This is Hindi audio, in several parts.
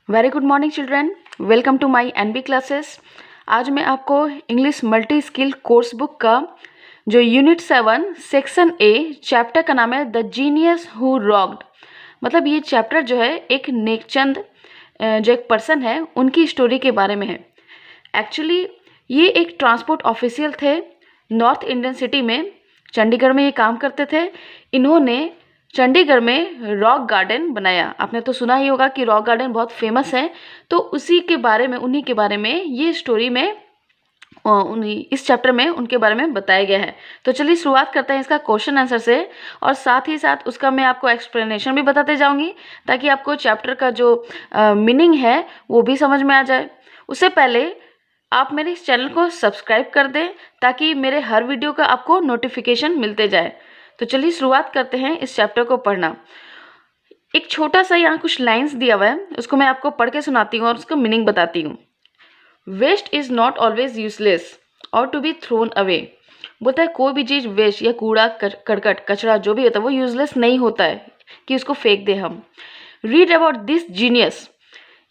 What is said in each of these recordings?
Very good morning children, welcome to my NB classes. आज मैं आपको English multi skill course book का जो यूनिट 7 सेक्शन ए चैप्टर का नाम है द जीनियस हु रॉक्ड। मतलब ये चैप्टर जो है एक नेकचंद जो एक पर्सन है उनकी स्टोरी के बारे में है। एक्चुअली ये एक ट्रांसपोर्ट ऑफिशियल थे, नॉर्थ इंडियन सिटी में चंडीगढ़ में ये काम करते थे। इन्होंने चंडीगढ़ में रॉक गार्डन बनाया। आपने तो सुना ही होगा कि रॉक गार्डन बहुत फेमस है, तो उसी के बारे में उन्हीं के बारे में ये स्टोरी में इस चैप्टर में उनके बारे में बताया गया है। तो चलिए शुरुआत करते हैं इसका क्वेश्चन आंसर से, और साथ ही साथ उसका मैं आपको एक्सप्लेनेशन भी बताते जाऊंगी ताकि आपको चैप्टर का जो मीनिंग है वो भी समझ में आ जाए। उससे पहले आप मेरे इस चैनल को सब्सक्राइब कर दें ताकि मेरे हर वीडियो का आपको नोटिफिकेशन मिलते जाए। तो चलिए शुरुआत करते हैं इस चैप्टर को पढ़ना। एक छोटा सा यहाँ कुछ लाइंस दिया हुआ है, उसको मैं आपको पढ़ के सुनाती हूँ और उसका मीनिंग बताती हूँ। Waste is not always useless और टू बी थ्रोन अवे। बोलता है कोई भी चीज़ वेस्ट या कूड़ा करकट कचरा जो भी होता है वो यूजलेस नहीं होता है कि उसको फेंक दे हम। Read about this genius.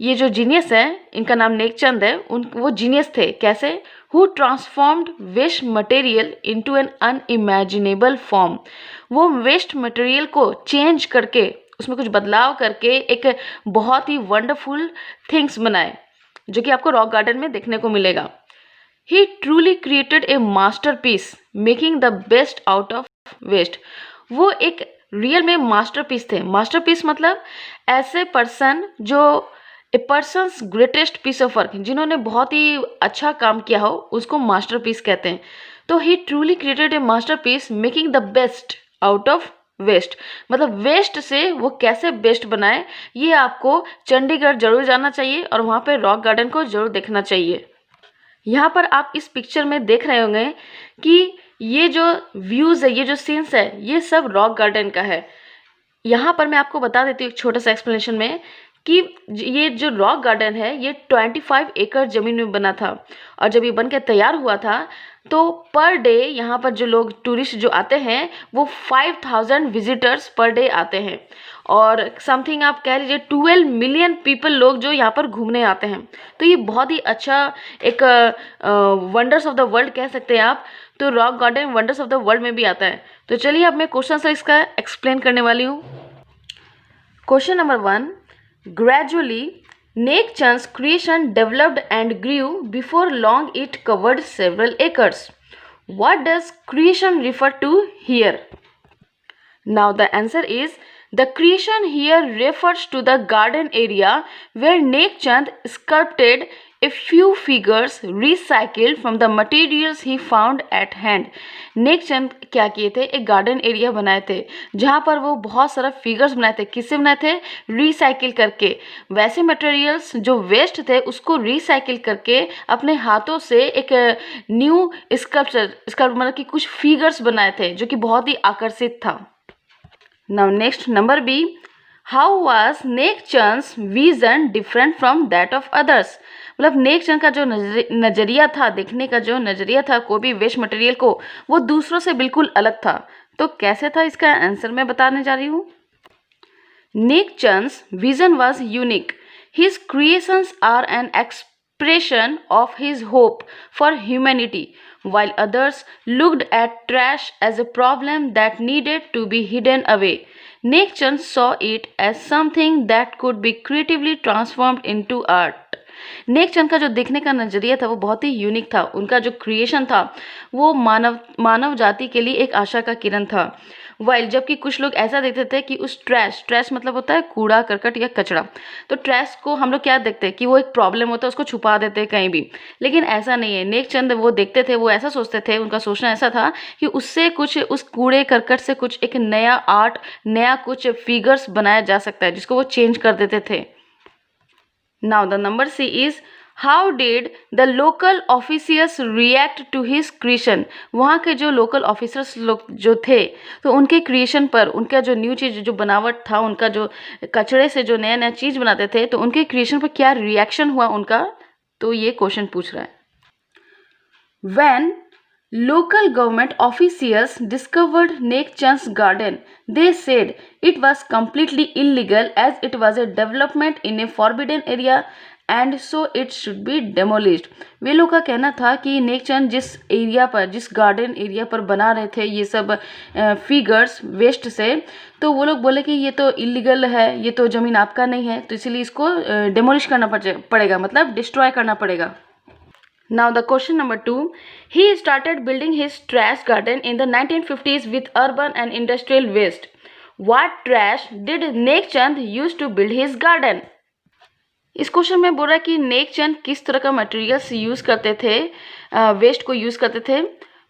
ये जो जीनियस है इनका नाम नेकचंद है, वो जीनियस थे कैसे? Who transformed waste material into an unimaginable form. वो वेस्ट मटेरियल को चेंज करके उसमें कुछ बदलाव करके एक बहुत ही वंडरफुल थिंग्स बनाए जो कि आपको रॉक गार्डन में देखने को मिलेगा। He truly created a masterpiece making the best out of waste. वो एक रियल में मास्टरपीस थे। मास्टरपीस मतलब ऐसे पर्सन जो a person's greatest piece of work, जिन्होंने बहुत ही अच्छा काम किया हो उसको मास्टरपीस कहते हैं। तो he truly created a masterpiece making the best out of waste. मतलब वेस्ट से वो कैसे बेस्ट बनाए, ये आपको चंडीगढ़ जरूर जाना चाहिए और वहाँ पे रॉक गार्डन को जरूर देखना चाहिए। यहाँ पर आप इस पिक्चर में देख रहे होंगे कि ये जो व्यूज़ है, ये जो सीन्स है, ये सब रॉक गार्डन का है। यहाँ पर मैं आपको बता देती हूँ एक छोटा सा एक्सप्लेनेशन में कि ये जो रॉक गार्डन है ये 25 एकड़ ज़मीन में बना था, और जब ये बन के तैयार हुआ था तो पर डे यहाँ पर जो लोग टूरिस्ट जो आते हैं वो 5000 विजिटर्स पर डे आते हैं, और समथिंग आप कह लीजिए 12 मिलियन पीपल लोग जो यहाँ पर घूमने आते हैं। तो ये बहुत ही अच्छा एक वंडर्स ऑफ द वर्ल्ड कह सकते हैं आप। तो rock garden wonders of the world में भी आता है। तो चलिए अब मैं क्वेश्चन से इसका एक्सप्लेन करने वाली हूँ। Question number 1, gradually Neckchand's creation developed and grew. Before long it covered several acres. What does creation refer to here? Now the answer is the creation here refers to the garden area where Neckchand sculpted a few figures recycled from the materials he found at hand. Nek Chand क्या किए थे? एक गार्डन एरिया बनाए थे जहाँ पर वो बहुत सारा फिगर्स बनाए थे। किससे बनाए थे? रिसाइकिल करके। वैसे मटेरियल्स जो वेस्ट थे उसको रिसाइकिल करके अपने हाथों से एक न्यू स्कल्पचर मतलब कि कुछ फिगर्स बनाए थे जो कि बहुत ही आकर्षित था। Now next number B, how was Nek Chand's vision different from that of others. मतलब नेकचंद का जो नजरिया था, देखने का जो नजरिया था कोई भी वेस्ट मटेरियल को, वो दूसरों से बिल्कुल अलग था। तो कैसे था, इसका आंसर मैं बताने जा रही हूँ। Nek Chand's vision was unique. His creations are an expression of his hope for humanity, while others looked at trash as a problem that needed to be hidden away. Neckchand saw it as something that could be creatively transformed into art. Nek Chand का जो देखने का नजरिया था वो बहुत ही यूनिक था। उनका जो क्रिएशन था वो मानव जाति के लिए एक आशा का किरण था। वाइल जबकि कुछ लोग ऐसा देखते थे कि उस ट्रैश मतलब होता है कूड़ा करकट या कचरा, तो ट्रैश को हम लोग क्या देखते हैं कि वो एक प्रॉब्लम होता है, उसको छुपा देते हैं कहीं भी। लेकिन ऐसा नहीं है। नेकचंद वो देखते थे, वो ऐसा सोचते थे, उनका सोचना ऐसा था कि उससे कुछ, उस कूड़े करकट से कुछ एक नया आर्ट, नया कुछ फिगर्स बनाया जा सकता है जिसको वो चेंज कर देते थे। Now the number C is how did the local officers react to his creation. वहाँ के जो लोकल ऑफिसर्स लोग जो थे तो उनके क्रिएशन पर, उनका जो न्यू चीज़ जो बनावट था, उनका जो कचड़े से जो नया नया चीज़ बनाते थे, तो उनके क्रिएशन पर क्या रिएक्शन हुआ उनका, तो ये क्वेश्चन पूछ रहा है। When Local government officials discovered Nekchand's garden. They said it was completely illegal as it was a development in a forbidden area and so it should be demolished. वे लोग का कहना था कि नेकचंद जिस एरिया पर, जिस गार्डन एरिया पर बना रहे थे ये सब फिगर्स वेस्ट से, तो वो लोग बोले कि ये तो इलीगल है, ये तो ज़मीन आपका नहीं है, तो इसीलिए इसको डेमोलिश करना पड़ेगा, मतलब डिस्ट्रॉय करना पड़ेगा. Now the question number 2. He started building his trash garden in the 1950s with urban and industrial waste. What trash did Nekchand use to build his garden? इस क्वेश्चन में बोल रहा है कि नेकचंद किस तरह का मटेरियल्स यूज़ करते थे, वेस्ट को यूज़ करते थे.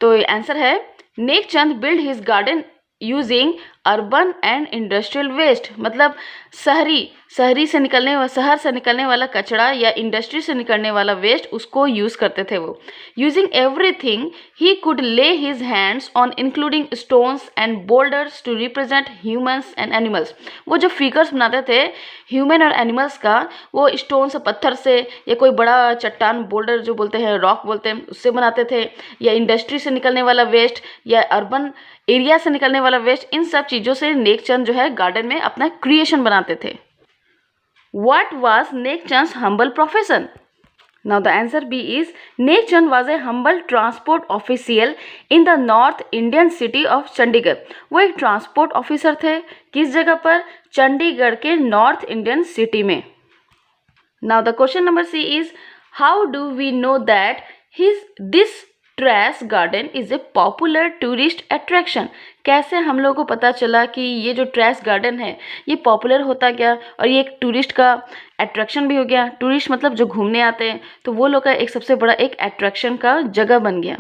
तो आंसर है Nek Chand build his garden using urban and industrial waste, मतलब शहर से निकलने वाला कचरा या इंडस्ट्री से निकलने वाला वेस्ट, उसको यूज़ करते थे वो. Using everything he could lay his hands on including stones and boulders to represent humans and animals. वो जो फिगर्स बनाते थे ह्यूमन और एनिमल्स का, वो स्टोन से, पत्थर से, या कोई बड़ा चट्टान, बोल्डर जो बोलते हैं, रॉक बोलते हैं, उससे बनाते थे, या इंडस्ट्री से निकलने वाला वेस्ट या अर्बन एरिया से निकलने वाला वेस्ट, इन सब चीज़ों से नेकचंद जो है गार्डन में अपना क्रिएशन बनाते थे. What was Nekchand's humble profession? Now the answer B is Nekchand was a humble transport official in the North Indian city of Chandigarh. वो एक ट्रांसपोर्ट ऑफिसर थे. किस जगह पर? चंडीगढ़ के नॉर्थ इंडियन सिटी में. Now the question number C is how do we know that this trash garden is a popular tourist attraction? कैसे हम लोगों को पता चला कि ये जो ट्रैश गार्डन है ये पॉपुलर होता गया और ये एक टूरिस्ट का अट्रैक्शन भी हो गया? टूरिस्ट मतलब जो घूमने आते हैं, तो वो लोग का एक सबसे बड़ा एक अट्रैक्शन का जगह बन गया.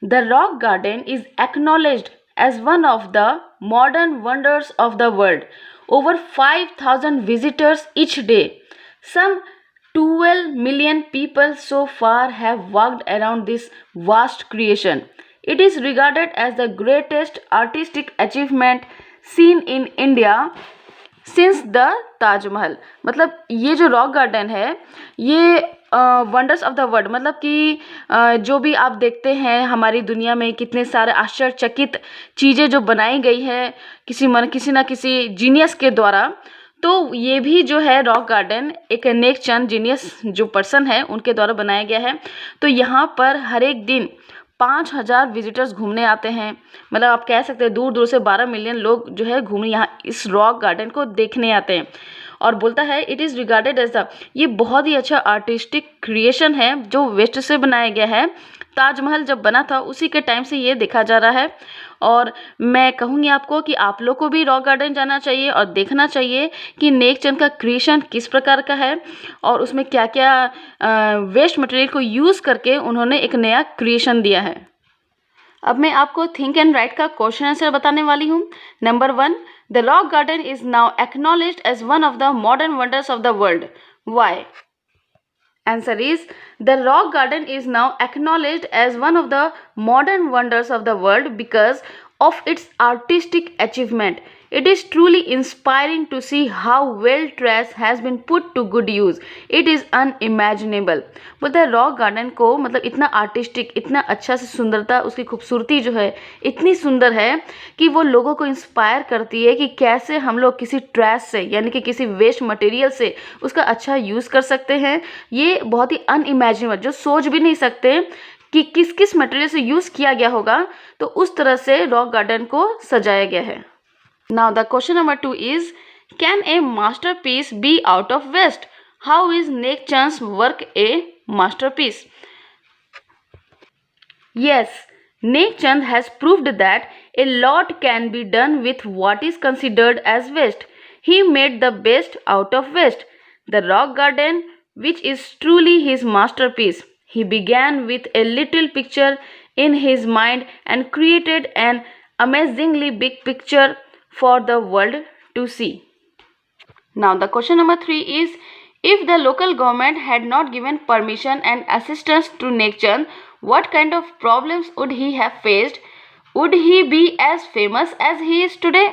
The rock garden is acknowledged as one of the modern wonders of the world. Over 5,000 visitors each day. Some 12 million people so far have walked around this vast creation. It is regarded as the greatest artistic achievement seen in India since the Taj Mahal. मतलब ये जो रॉक गार्डन है ये वंडर्स ऑफ द वर्ल्ड, मतलब कि जो भी आप देखते हैं हमारी दुनिया में कितने सारे आश्चर्यचकित चीज़ें जो बनाई गई है किसी ना किसी जीनियस के द्वारा, तो ये भी जो है रॉक गार्डन एक नेकचंद जीनियस जो पर्सन है उनके द्वारा बनाया गया है. तो यहाँ पर हर एक दिन 5,000 विजिटर्स घूमने आते हैं, मतलब आप कह सकते हैं दूर दूर से 12 मिलियन लोग जो है घूमने यहाँ इस रॉक गार्डन को देखने आते हैं. और बोलता है it is regarded as the, ये बहुत ही अच्छा आर्टिस्टिक क्रिएशन है जो वेस्ट से बनाया गया है. ताजमहल जब बना था उसी के टाइम से ये देखा जा रहा है. और मैं कहूँगी आपको कि आप लोग को भी रॉक गार्डन जाना चाहिए और देखना चाहिए कि नेकचंद का क्रिएशन किस प्रकार का है और उसमें क्या क्या वेस्ट मटेरियल को यूज़ करके उन्होंने एक नया क्रिएशन दिया है. अब मैं आपको थिंक एंड राइट का क्वेश्चन आंसर बताने वाली हूँ. Number 1, the rock garden is now acknowledged as one of the modern wonders of the world. Why? Answer is the rock garden is now acknowledged as one of the modern wonders of the world because of its artistic achievement. It is truly inspiring to see how well trash has been put to good use. It is unimaginable. बोलते हैं रॉक गार्डन को मतलब इतना आर्टिस्टिक, इतना अच्छा से सुंदरता, उसकी खूबसूरती जो है इतनी सुंदर है कि वो लोगों को इंस्पायर करती है कि कैसे हम लोग किसी ट्रैश से यानी कि किसी वेस्ट मटेरियल से उसका अच्छा यूज़ कर सकते हैं. ये बहुत ही अनइमेजिनेबल, जो सोच भी नहीं सकते कि किस किस मटेरियल से यूज़ किया गया होगा, तो उस तरह से रॉक गार्डन को सजाया गया है. Now the question number 2 is, can a masterpiece be out of waste? How is Nekchand's work a masterpiece? Yes, Nekchand has proved that a lot can be done with what is considered as waste. He made the best out of waste. The rock garden, which is truly his masterpiece. He began with a little picture in his mind and created an amazingly big picture for the world to see. Now the question number 3 is, if the local government had not given permission and assistance to Nekchand, what kind of problems would he have faced? Would he be as famous as he is today?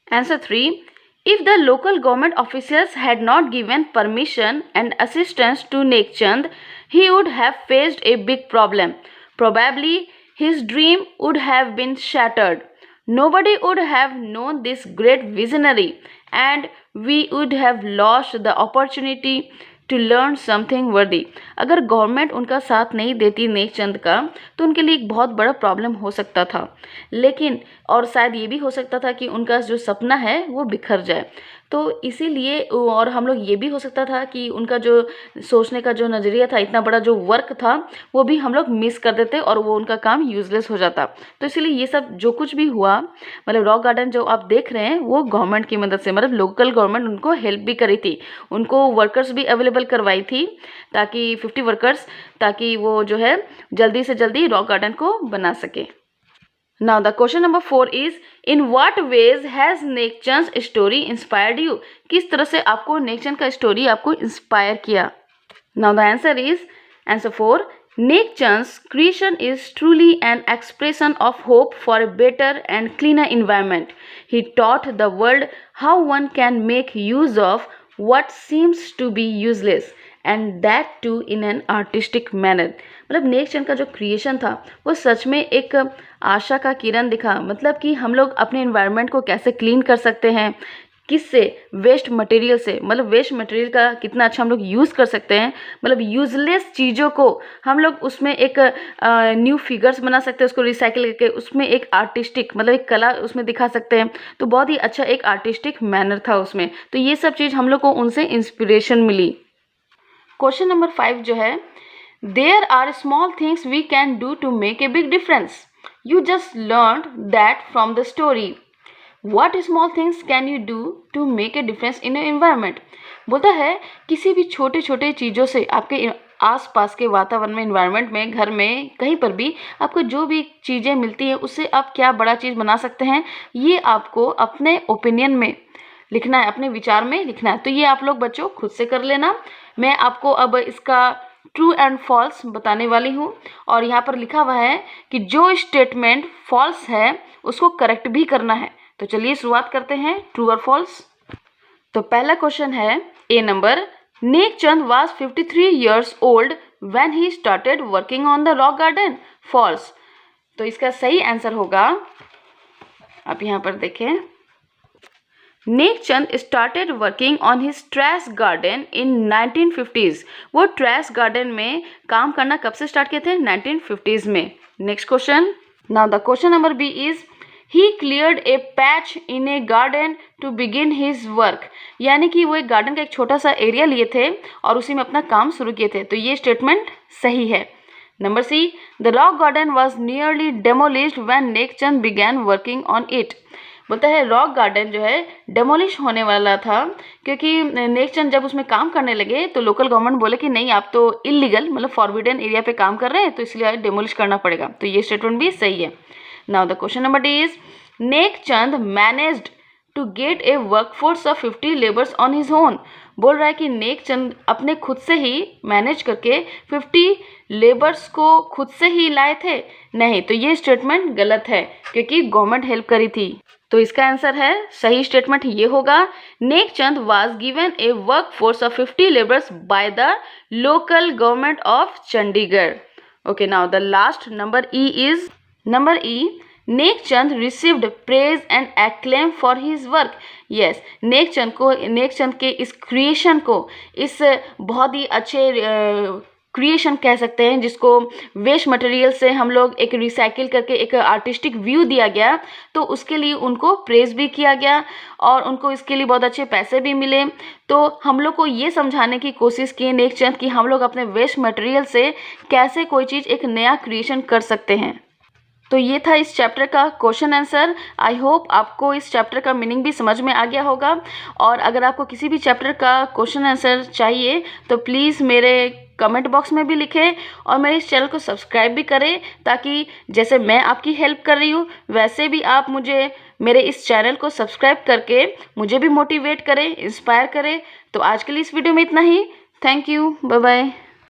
Answer 3. If the local government officials had not given permission and assistance to Nekchand, he would have faced a big problem. Probably his dream would have been shattered. Nobody would have known this great visionary, and we would have lost the opportunity to learn something worthy. अगर गवर्नमेंट उनका साथ नहीं देती नेकचंद का तो उनके लिए एक बहुत बड़ा प्रॉब्लम हो सकता था, लेकिन और शायद ये भी हो सकता था कि उनका जो सपना है वो बिखर जाए। तो इसीलिए और हम लोग ये भी हो सकता था कि उनका जो सोचने का जो नज़रिया था, इतना बड़ा जो वर्क था, वो भी हम लोग मिस कर देते और वो उनका काम यूजलेस हो जाता। तो इसीलिए ये सब जो कुछ भी हुआ, मतलब रॉक गार्डन जो आप देख रहे हैं वो गवर्नमेंट की मदद से, मतलब लोकल गवर्नमेंट उनको हेल्प भी करी थी, उनको वर्कर्स भी अवेलेबल करवाई थी ताकि 50 वर्कर्स, ताकि वो जो है जल्दी से जल्दी रॉक गार्डन को बना सके। Now the question number 4 is, in what ways has Nek Chand story inspired you? किस तरह से आपको नेकचंद का स्टोरी आपको इंस्पायर किया? Now the answer is, answer 4, नेकचंद्स creation is truly an expression of hope for a better and cleaner environment. He taught the world how one can make use of what seems to be useless and that too in an artistic manner. मतलब नेकचंद का जो क्रिएशन था वो सच में एक आशा का किरण दिखा, मतलब कि हम लोग अपने एनवायरनमेंट को कैसे क्लीन कर सकते हैं, किससे, वेस्ट मटेरियल से, मतलब वेस्ट मटेरियल का कितना अच्छा हम लोग यूज़ कर सकते हैं, मतलब यूजलेस चीज़ों को हम लोग उसमें एक न्यू फिगर्स बना सकते हैं, उसको रिसाइकिल करके उसमें एक आर्टिस्टिक, मतलब एक कला उसमें दिखा सकते हैं। तो बहुत ही अच्छा एक आर्टिस्टिक मैनर था उसमें। तो ये सब चीज़ हम लोग को उनसे इंस्पिरेशन मिली। क्वेश्चन नंबर 5 जो है, there are small things we can do to make a big difference. You just learn that from the story. What small things can you do to make a difference in a environment. बोलता है किसी भी छोटे छोटे चीज़ों से आपके आसपास के वातावरण में, एनवायरनमेंट में, घर में, कहीं पर भी आपको जो भी चीज़ें मिलती हैं उससे आप क्या बड़ा चीज़ बना सकते हैं, ये आपको अपने ओपिनियन में लिखना है, अपने विचार में लिखना है। तो ये आप लोग बच्चों खुद से कर लेना। मैं आपको अब इसका ट्रू एंड फॉल्स बताने वाली हूँ, और यहाँ पर लिखा हुआ है कि जो स्टेटमेंट फॉल्स है उसको करेक्ट भी करना है। तो चलिए शुरुआत करते हैं, ट्रू और फॉल्स। तो पहला क्वेश्चन है A number, Nek Chand was 53 years old when he started working on the rock garden. False. तो इसका सही आंसर होगा, आप यहाँ पर देखें, Nek Chand started working on his trash garden in 1950s। वो ट्रैश गार्डन में काम करना कब से स्टार्ट किए थे? 1950s में। Next question. Now the question number B is, he cleared a patch in a garden to begin his work. यानी कि वो एक गार्डन का एक छोटा सा एरिया लिए थे और उसी में अपना काम शुरू किए थे। तो ये स्टेटमेंट सही है। Number C, the rock garden was nearly demolished when Nek Chand began working on it. बोलता है रॉक गार्डन जो है डेमोलिश होने वाला था, क्योंकि नेकचंद जब उसमें काम करने लगे तो लोकल गवर्नमेंट बोले कि नहीं, आप तो इलीगल, मतलब फॉरबिडन एरिया पे काम कर रहे हैं, तो इसलिए डेमोलिश करना पड़ेगा। तो ये स्टेटमेंट भी सही है। Now the question number D is, Nek Chand managed to get a workforce of 50 labours on his own. बोल रहा है कि नेकचंद अपने खुद से ही मैनेज करके 50 लेबर्स को खुद से ही लाए थे। नहीं, तो ये स्टेटमेंट गलत है, क्योंकि गवर्नमेंट हेल्प करी थी। तो इसका आंसर है, सही स्टेटमेंट ये होगा, Nek Chand was given A work force of 50 labours by the local government of Chandigarh. Okay, now the last number E is, number E, Nek Chand received praise and acclaim for his work. Yes, Nek Chand के इस क्रिएशन को, इस बहुत ही अच्छे क्रिएशन कह सकते हैं जिसको वेस्ट मटेरियल से हम लोग एक रिसाइकिल करके एक आर्टिस्टिक व्यू दिया गया, तो उसके लिए उनको प्रेज भी किया गया और उनको इसके लिए बहुत अच्छे पैसे भी मिले। तो हम लोग को ये समझाने की कोशिश की नेकचंद कि हम लोग अपने वेस्ट मटेरियल से कैसे कोई चीज़ एक नया क्रिएशन कर सकते हैं। तो ये था इस चैप्टर का क्वेश्चन आंसर। आई होप आपको इस चैप्टर का मीनिंग भी समझ में आ गया होगा, और अगर आपको किसी भी चैप्टर का क्वेश्चन आंसर चाहिए तो प्लीज़ मेरे कमेंट बॉक्स में भी लिखें और मेरे इस चैनल को सब्सक्राइब भी करें, ताकि जैसे मैं आपकी हेल्प कर रही हूँ वैसे भी आप मुझे मेरे इस चैनल को सब्सक्राइब करके मुझे भी मोटिवेट करें, इंस्पायर करें। तो आज के लिए इस वीडियो में इतना ही। Thank you, bye bye.